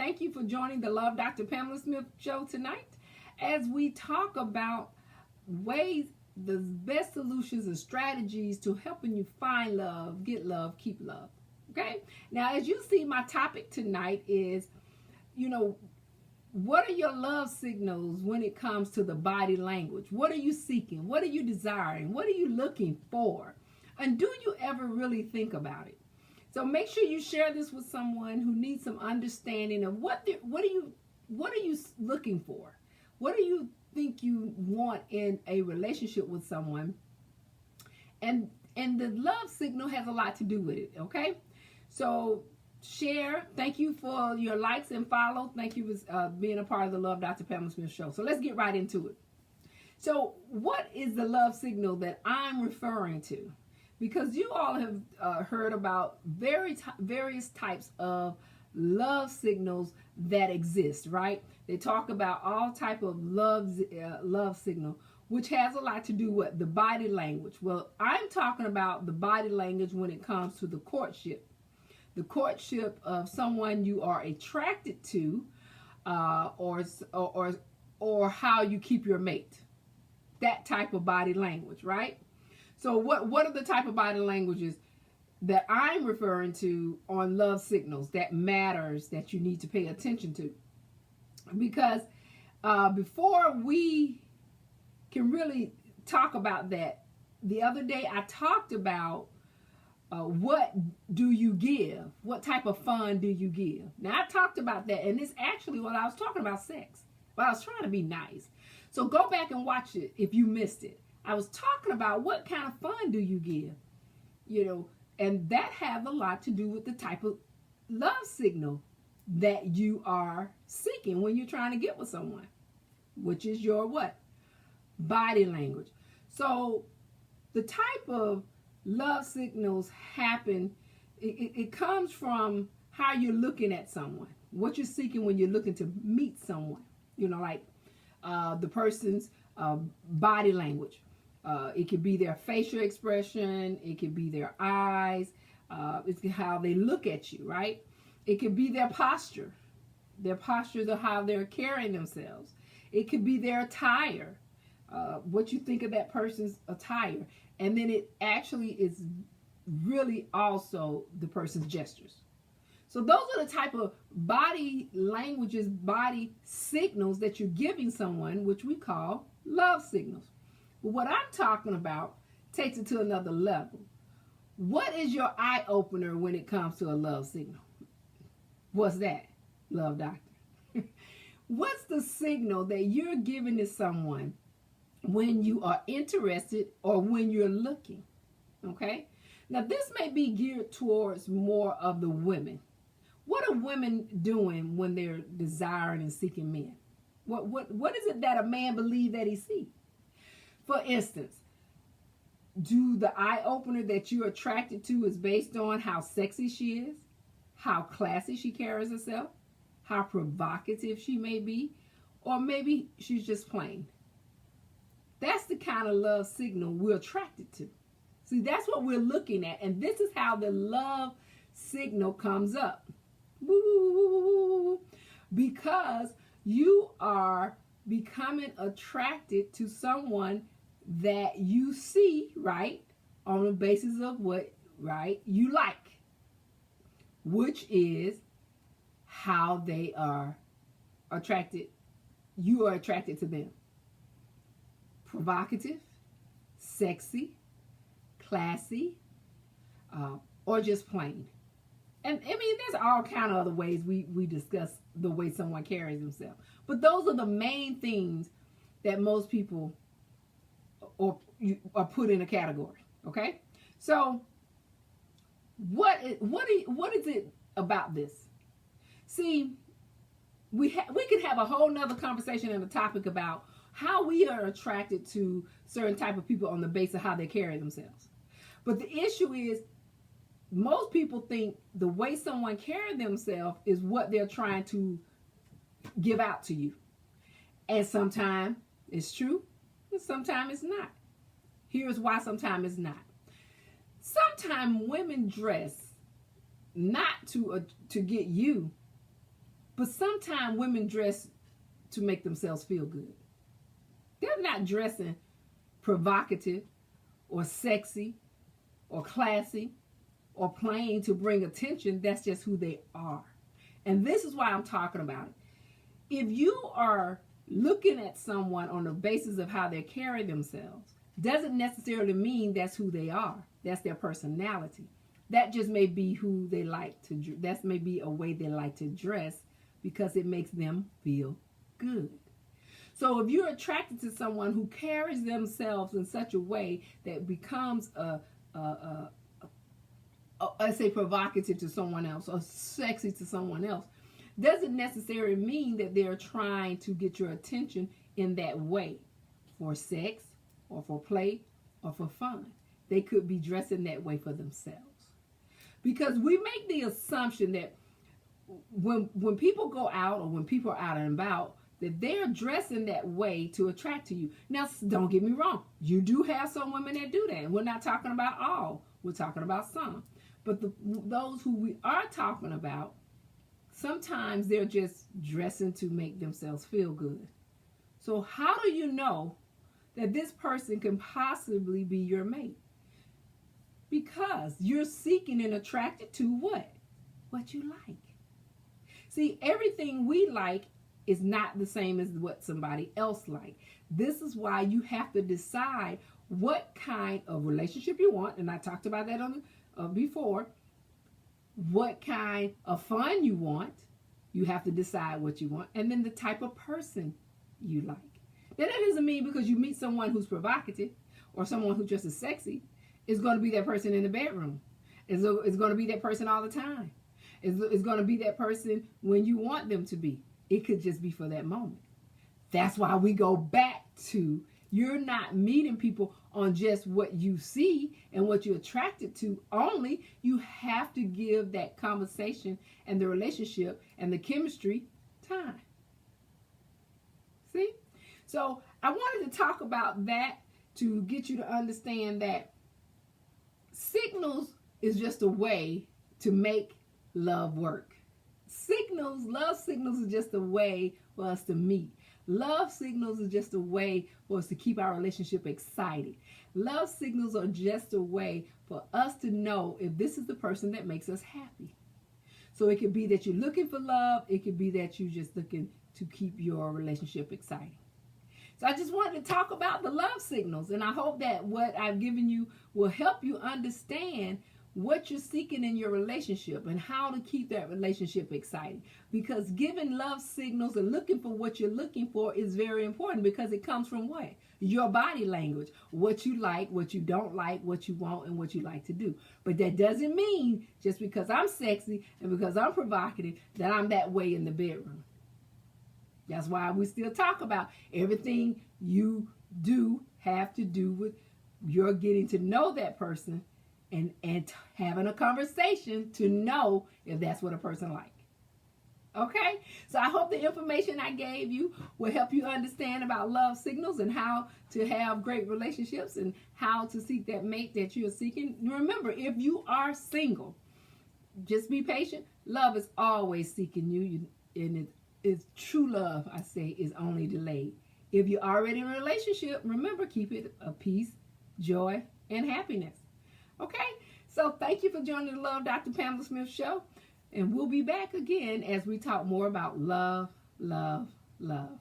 thank you for joining the Love Dr. Pamela Smith show tonight as we talk about ways, the best solutions and strategies to helping you find love, get love, keep love. Okay? Now, as you see, my topic tonight is, what are your love signals when it comes to the body language? What are you seeking? What are you desiring? What are you looking for? And do you ever really think about it? So make sure you share this with someone who needs some understanding of what are you looking for? What do you think you want in a relationship with someone? And the love signal has a lot to do with it, okay? So share. Thank you for your likes and follow. Thank you for being a part of the Love Dr. Pamela Smith show. So let's get right into it. So what is the love signal that I'm referring to? Because you all have heard about various types of love signals that exist, right? They talk about all type of love signal, which has a lot to do with the body language. Well, I'm talking about the body language when it comes to the courtship. The courtship of someone you are attracted to, or how you keep your mate. That type of body language, right? So what are the type of body languages that I'm referring to on love signals that matters that you need to pay attention to? Because before we can really talk about that, the other day I talked about what do you give? What type of fun do you give? Now I talked about that, and it's actually what I was talking about, sex. But I was trying to be nice. So go back and watch it if you missed it. I was talking about what kind of fun do you give, and that has a lot to do with the type of love signal that you are seeking when you're trying to get with someone, which is your what? Body language. So the type of love signals happen, it comes from how you're looking at someone, what you're seeking when you're looking to meet someone, like the person's body language. It could be their facial expression. It could be their eyes. It's how they look at you, right? It could be their posture. Their postures of how they're carrying themselves. It could be their attire. What you think of that person's attire. And then it actually is really also the person's gestures. So those are the type of body languages, body signals that you're giving someone, which we call love signals. But what I'm talking about takes it to another level. What is your eye opener when it comes to a love signal? What's that, love doctor? What's the signal that you're giving to someone when you are interested or when you're looking? Okay? Now this may be geared towards more of the women. What are women doing when they're desiring and seeking men? What is it that a man believes that he sees? For instance, do the eye opener that you're attracted to is based on how sexy she is, how classy she carries herself, how provocative she may be, or maybe she's just plain? That's the kind of love signal we're attracted to. See, that's what we're looking at, and this is how the love signal comes up. Because you are becoming attracted to someone that you see, right, on the basis of what, right, you like, which is how they are attracted, you are attracted to them. Provocative, sexy, classy, or just plain. And I mean, there's all kind of other ways we discuss the way someone carries themselves. But those are the main things that most people are put in a category. Okay? So what is it about this? See, we could have a whole nother conversation and a topic about how we are attracted to certain type of people on the basis of how they carry themselves. But the issue is, most people think the way someone carries themselves is what they're trying to give out to you. And sometimes it's true, and sometimes it's not. Here's why sometimes it's not. Sometimes women dress not to get you, But sometimes women dress to make themselves feel good. They're not dressing provocative or sexy or classy or plain to bring attention. That's just who they are. And this is why I'm talking about it. If you are looking at someone on the basis of how they carry themselves, doesn't necessarily mean that's who they are. That's their personality. That just may be who they like to, that may be a way they like to dress because it makes them feel good. So if you're attracted to someone who carries themselves in such a way that becomes let's say provocative to someone else or sexy to someone else, doesn't necessarily mean that they're trying to get your attention in that way for sex or for play or for fun. They could be dressing that way for themselves. Because we make the assumption that when people go out or when people are out and about, that they're dressing that way to attract to you. Now, don't get me wrong. You do have some women that do that. And we're not talking about all. We're talking about some. But those who we are talking about, sometimes they're just dressing to make themselves feel good. So how do you know that this person can possibly be your mate? Because you're seeking and attracted to what? What you like. See, everything we like is not the same as what somebody else like. This is why you have to decide what kind of relationship you want, and I talked about that on before. What kind of fun you want, you have to decide what you want, and then the type of person you like. Now, that doesn't mean because you meet someone who's provocative or someone who just is sexy, it's going to be that person in the bedroom. It's going to be that person all the time. It's going to be that person when you want them to be. It could just be for that moment. That's why we go back to, you're not meeting people on just what you see and what you're attracted to only. You have to give that conversation and the relationship and the chemistry time. See? So I wanted to talk about that to get you to understand that signals is just a way to make love work. Love signals is just a way for us to meet. Love signals is just a way for us to keep our relationship excited. Love signals are just a way for us to know if this is the person that makes us happy. So it could be that you're looking for love. It could be that you're just looking to keep your relationship exciting. So I just wanted to talk about the love signals, and I hope that what I've given you will help you understand what you're seeking in your relationship and how to keep that relationship exciting. Because giving love signals and looking for what you're looking for is very important, because it comes from what? Your body language. What you like, what you don't like, what you want, and what you like to do. But that doesn't mean just because I'm sexy and because I'm provocative that I'm that way in the bedroom. That's why we still talk about everything you do have to do with your getting to know that person and having a conversation to know if that's what a person like. Okay? So I hope the information I gave you will help you understand about love signals and how to have great relationships and how to seek that mate that you're seeking. Remember, if you are single, just be patient. Love is always seeking you, and it's true love, I say, is only delayed. If you're already in a relationship, remember, keep it a peace, joy, and happiness. Okay, so thank you for joining the Love Dr. Pamela Smith Show. And we'll be back again as we talk more about love, love, love.